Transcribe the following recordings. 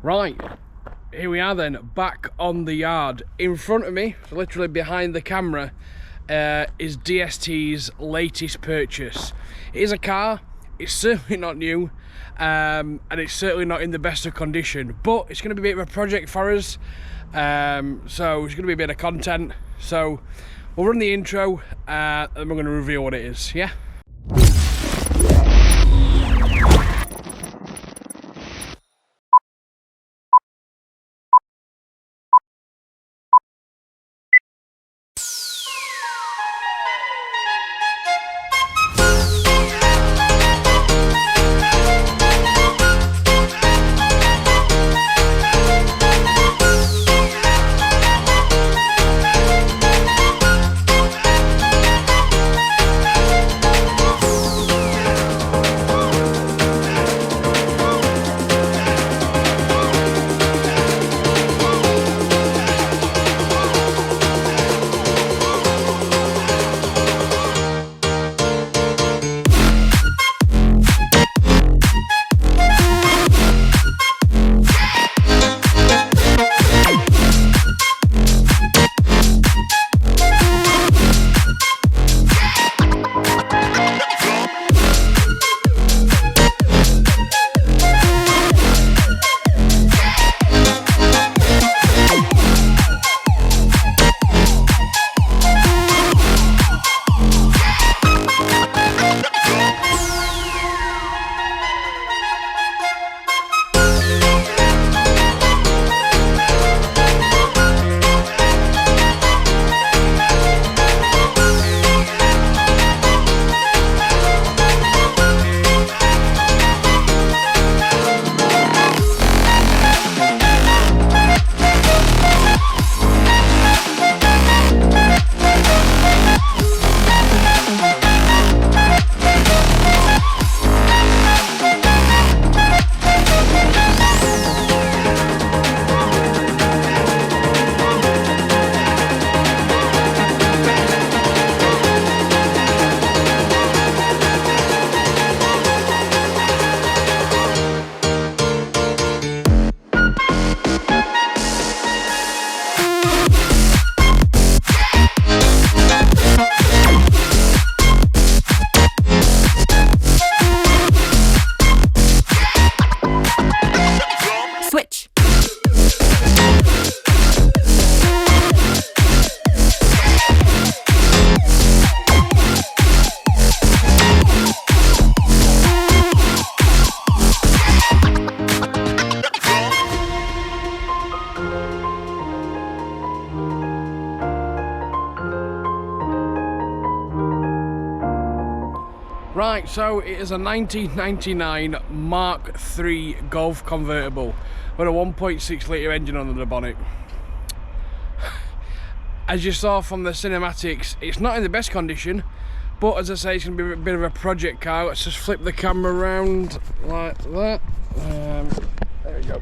Right, here we are then, back on the yard. In front of me, so literally behind the camera, is DST's latest purchase. It is a car, it's certainly not new, and it's certainly not in the best of condition, but it's going to be a bit of a project for us, so it's going to be a bit of content. So we'll run the intro, and we're going to reveal what it is, yeah? Right, so it is a 1999 Mark III Golf convertible with a 1.6 litre engine under the bonnet. As you saw from the cinematics, it's not in the best condition, but as I say, it's going to be a bit of a project car. Let's just flip the camera around like that. There we go.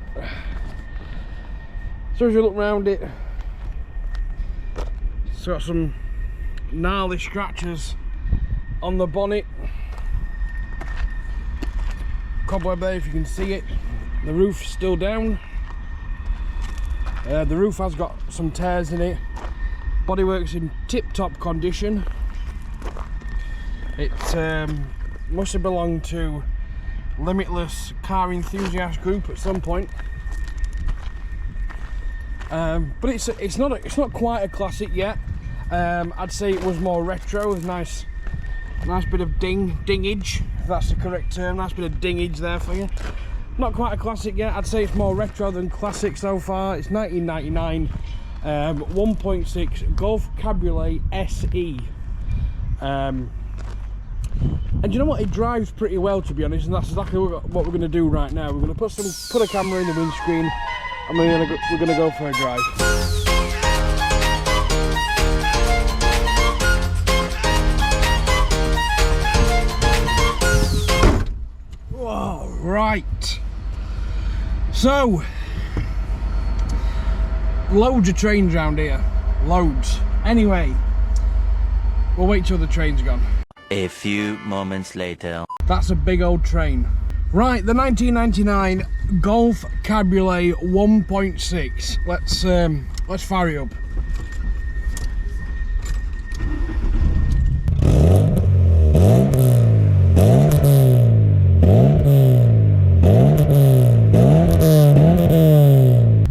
So as you look around it, it's got some gnarly scratches on the bonnet. Cobweb there if you can see it. The roof's still down. The roof has got some tears in it. Bodywork's in tip-top condition. It must have belonged to Limitless Car Enthusiast Group at some point. But it's not quite a classic yet. I'd say it was more retro. Nice bit of dingage, if that's the correct term. Nice bit of dingage there for you. Not quite a classic yet. I'd say it's more retro than classic so far. It's 1999, 1.6 Golf Cabriolet SE. And you know what? It drives pretty well, to be honest, and that's exactly what we're going to do right now. We're going to put a camera in the windscreen, and we're going to go for a drive. Right, so loads of trains around here, loads. Anyway, we'll wait till the train's gone. A few moments later. That's a big old train. Right, the 1999 Golf Cabriolet 1.6. Let's fire it up.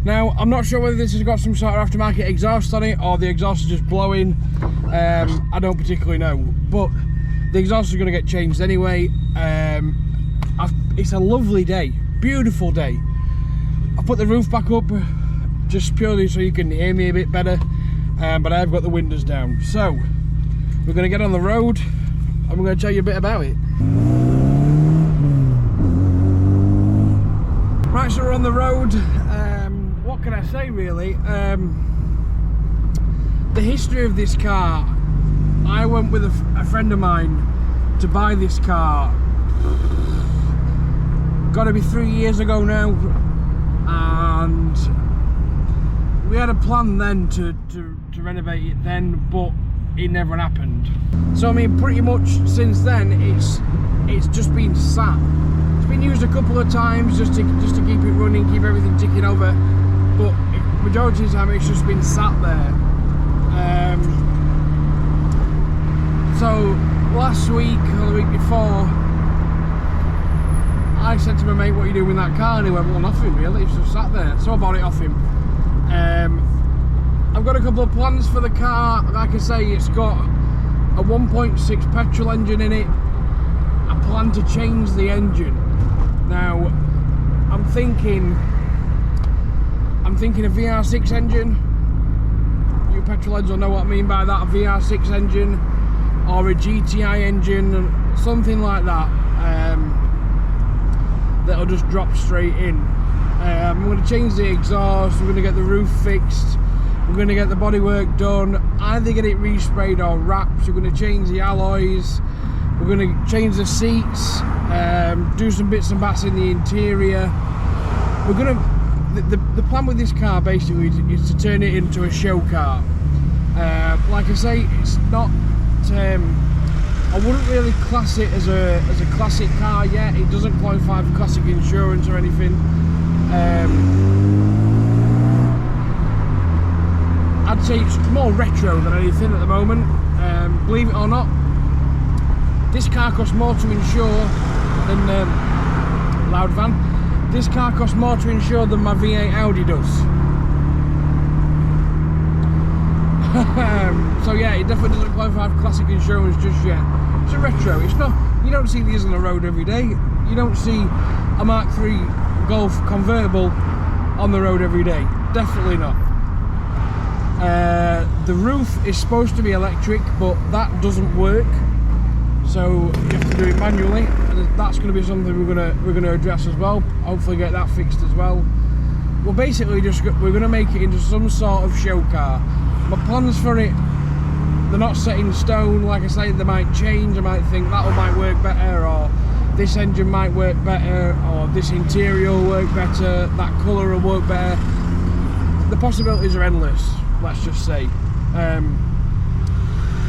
Now, I'm not sure whether this has got some sort of aftermarket exhaust on it or the exhaust is just blowing. I don't particularly know, but the exhaust is going to get changed anyway. It's a lovely day, beautiful day. I put the roof back up just purely so you can hear me a bit better, but I've got the windows down. So we're going to get on the road and we're going to tell you a bit about it. Right, so we're on the road. What can I say really? The history of this car, I went with a friend of mine to buy this car. Got to be 3 years ago now, and we had a plan then to renovate it then, but it never happened. So I mean, pretty much since then it's just been sat. It's been used a couple of times just to keep it running, keep everything ticking over, but majority of the time it's just been sat there. So last week or the week before, I said to my mate, what are you doing with that car? And he went, well, nothing really, it's just sat there. So I bought it off him. I've got a couple of plans for the car. Like I say, it's got a 1.6 petrol engine in it. I plan to change the engine. Now, I'm thinking a VR6 engine. You petrol heads will know what I mean by that, a VR6 engine or a GTI engine, something like that. That'll just drop straight in. I'm going to change the exhaust, we're going to get the roof fixed, we're going to get the bodywork done, either get it resprayed or wrapped. We're going to change the alloys, we're going to change the seats, do some bits and bats in the interior. We're going to, the plan with this car basically is to turn it into a show car. Like I say, it's not, I wouldn't really class it as a classic car yet. It doesn't qualify for classic insurance or anything. I'd say it's more retro than anything at the moment. Believe it or not, this car costs more to insure than loud van. This car costs more to insure than my V8 Audi does. So yeah, it definitely doesn't qualify for classic insurance just yet. It's a retro. It's not. You don't see these on the road every day. You don't see a Mark 3 Golf convertible on the road every day. Definitely not. The roof is supposed to be electric, but that doesn't work. So you have to do it manually, and that's going to be something we're going to address as well. Hopefully get that fixed as well. Well, basically we're going to make it into some sort of show car. My plans for it, they're not set in stone. Like I say, they might change. I might think that might work better, or this engine might work better, or this interior will work better, that colour will work better. The possibilities are endless, let's just say.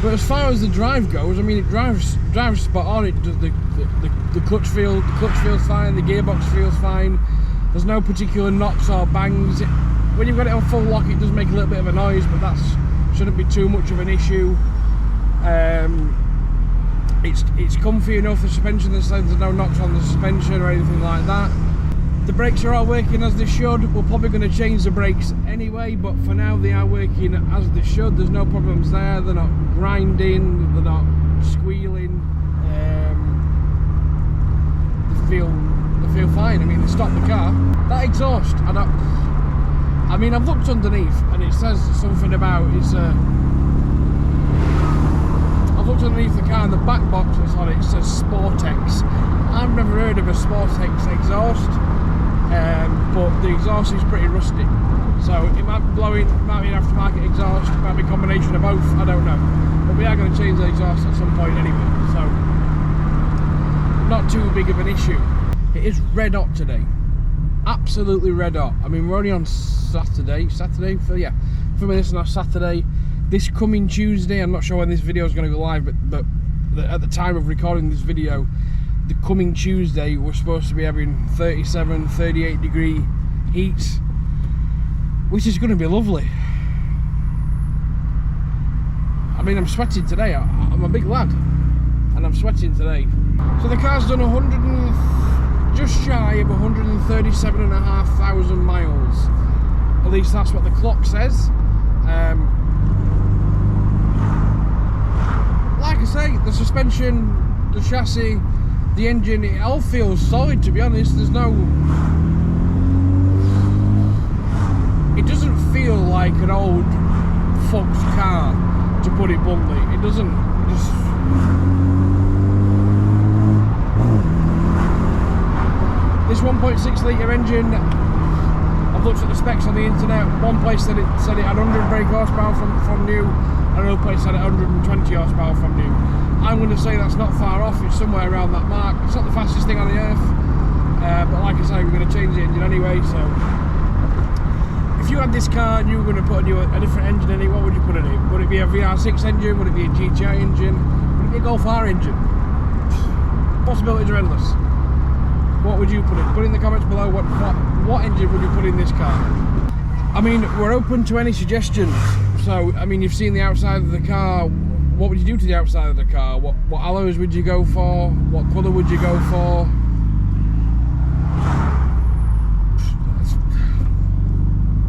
But as far as the drive goes, I mean, it drives spot on. It does the clutch feels fine, the gearbox feels fine. There's no particular knocks or bangs. When you've got it on full lock, it does make a little bit of a noise, but that shouldn't be too much of an issue. It's comfy enough. The suspension, there's no knocks on the suspension or anything like that. The brakes are all working as they should. We're probably going to change the brakes anyway, but for now they are working as they should. There's no problems there. They're not grinding, they're not squealing. They feel fine. I mean, they stopped the car. That exhaust, I mean, I've looked underneath and it says something about I've looked underneath the car and the back box that's on it says Sportex. I've never heard of a Sportex exhaust, but the exhaust is pretty rusty. So it might be blowing, it might be an aftermarket exhaust, it might be a combination of both, I don't know. But we are going to change the exhaust at some point anyway, so not too big of an issue. It is red hot today. Absolutely red hot. I mean, we're only on Saturday, yeah, filming this on Saturday. This coming Tuesday, I'm not sure when this video is going to go live, but at the time of recording this video, the coming Tuesday we're supposed to be having 37, 38 degree heats, which is going to be lovely. I mean, I'm sweating today. I'm a big lad and I'm sweating today. So the car's done just shy of 137,500 miles. At least that's what the clock says. Like I say, the suspension, the chassis, the engine, it all feels solid, to be honest. It doesn't feel like an old fucked car, to put it bluntly. It doesn't. This 1.6 litre engine, I've looked at the specs on the internet. One place said it had 100 brake horsepower from new, and another place said it had 120 horsepower from new. I'm going to say that's not far off. It's somewhere around that mark. It's not the fastest thing on the earth, but like I say, we're going to change the engine anyway. So if you had this car and you were going to put a different engine in it, what would you put in it? Would it be a VR6 engine? Would it be a GTI engine? Would it be a Golf R engine? Possibilities are endless. What would you put in? Put in the comments below what engine would you put in this car? I mean, we're open to any suggestions. So, I mean, you've seen the outside of the car. What would you do to the outside of the car? What alloys would you go for? What colour would you go for?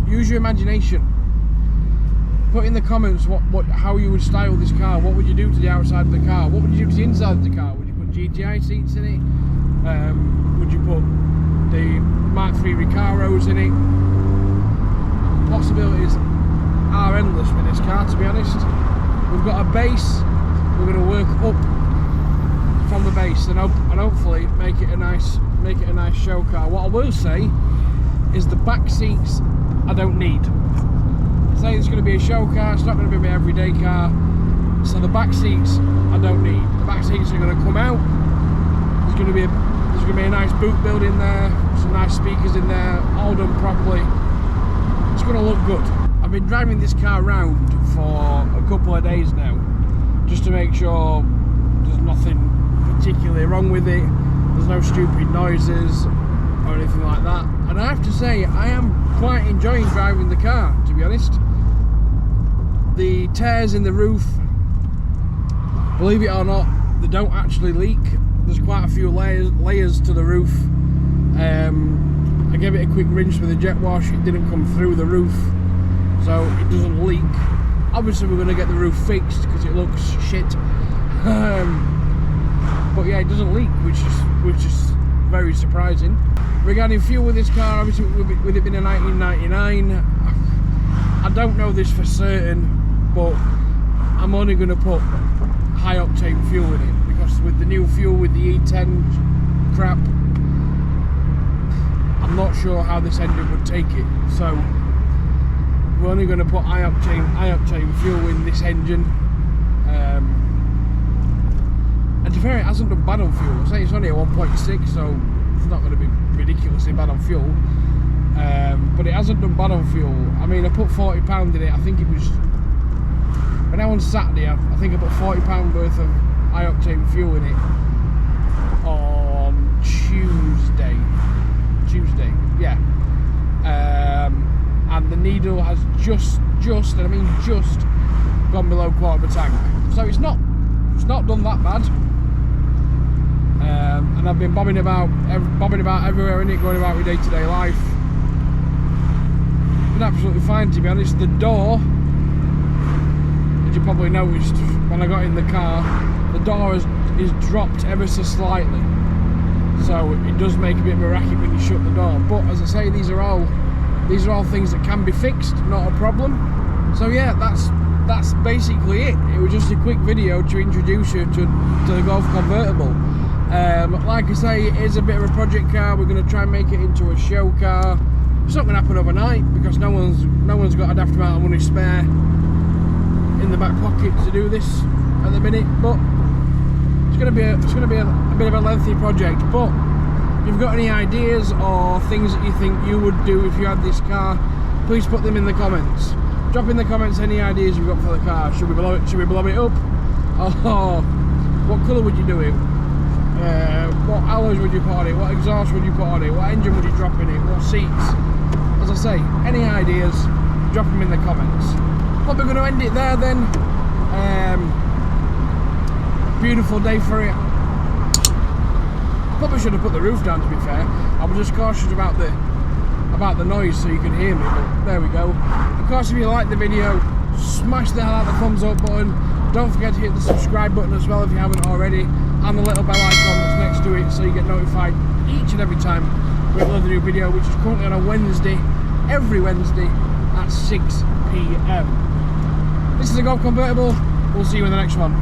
Use your imagination. Put in the comments how you would style this car. What would you do to the outside of the car? What would you do to the inside of the car? Would you put GTI seats in it? Would you put the MK3 Recaros in it? Possibilities are endless with this car, to be honest. We've got a base. We're going to work up from the base and hopefully make it a nice show car. What I will say is the back seats I don't need. Say it's going to be a show car. It's not going to be my everyday car. So the back seats I don't need. The back seats are going to come out. There's going to be a nice boot build in there, some nice speakers in there, all done properly. It's going to look good. I've been driving this car around for a couple of days now, just to make sure there's nothing particularly wrong with it. There's no stupid noises or anything like that. And I have to say, I am quite enjoying driving the car, to be honest. The tears in the roof, believe it or not, they don't actually leak. There's quite a few layers to the roof. I gave it a quick rinse with a jet wash. It didn't come through the roof, so it doesn't leak. Obviously we're going to get the roof fixed because it looks shit. But yeah, it doesn't leak, which is very surprising. Regarding fuel with this car, obviously with it being a 1999, I don't know this for certain, but I'm only going to put high octane fuel in it, because with the new fuel, with the E10 crap, I'm not sure how this engine would take it. So we're only going to put high octane fuel in this engine. And to be fair, it hasn't done bad on fuel. I say it's only a 1.6, so it's not going to be ridiculously bad on fuel. But it hasn't done bad on fuel. I mean, I put £40 in it. I think it was, when I was on Saturday, I think I put £40 worth of high octane fuel in it on Tuesday, yeah. And the needle has just, and I mean just, gone below quarter of a tank. So it's not done that bad. And I've been bobbing about everywhere in it, going about my day-to-day life. Been absolutely fine, to be honest. The door, as you probably noticed when I got in the car, the door is dropped ever so slightly, so it does make a bit of a racket when you shut the door. But as I say, these are all things that can be fixed, not a problem. So yeah, that's basically it. It was just a quick video to introduce you to the Golf convertible. Like I say, it is a bit of a project car. We're going to try and make it into a show car. It's not going to happen overnight because no one's got a daft amount of money spare in the back pocket to do this at the minute. But it's going to be a bit of a lengthy project. But if you've got any ideas or things that you think you would do if you had this car, please put them in the comments. Drop in the comments any ideas you've got for the car. Should we blow it up? Or what colour would you do it? What alloys would you put on it? What exhaust would you put on it? What engine would you drop in it? What seats? As I say, any ideas, drop them in the comments. Probably going to end it there then. Beautiful day for it. Probably should have put the roof down, to be fair. I was just cautious about the noise so you could hear me, but there we go. Of course, if you like the video, smash the hell out of the thumbs up button. Don't forget to hit the subscribe button as well if you haven't already, and the little bell icon that's next to it so you get notified each and every time we upload a new video, which is currently on a Wednesday, every Wednesday at 6 PM. This is a Golf Convertible. We'll see you in the next one.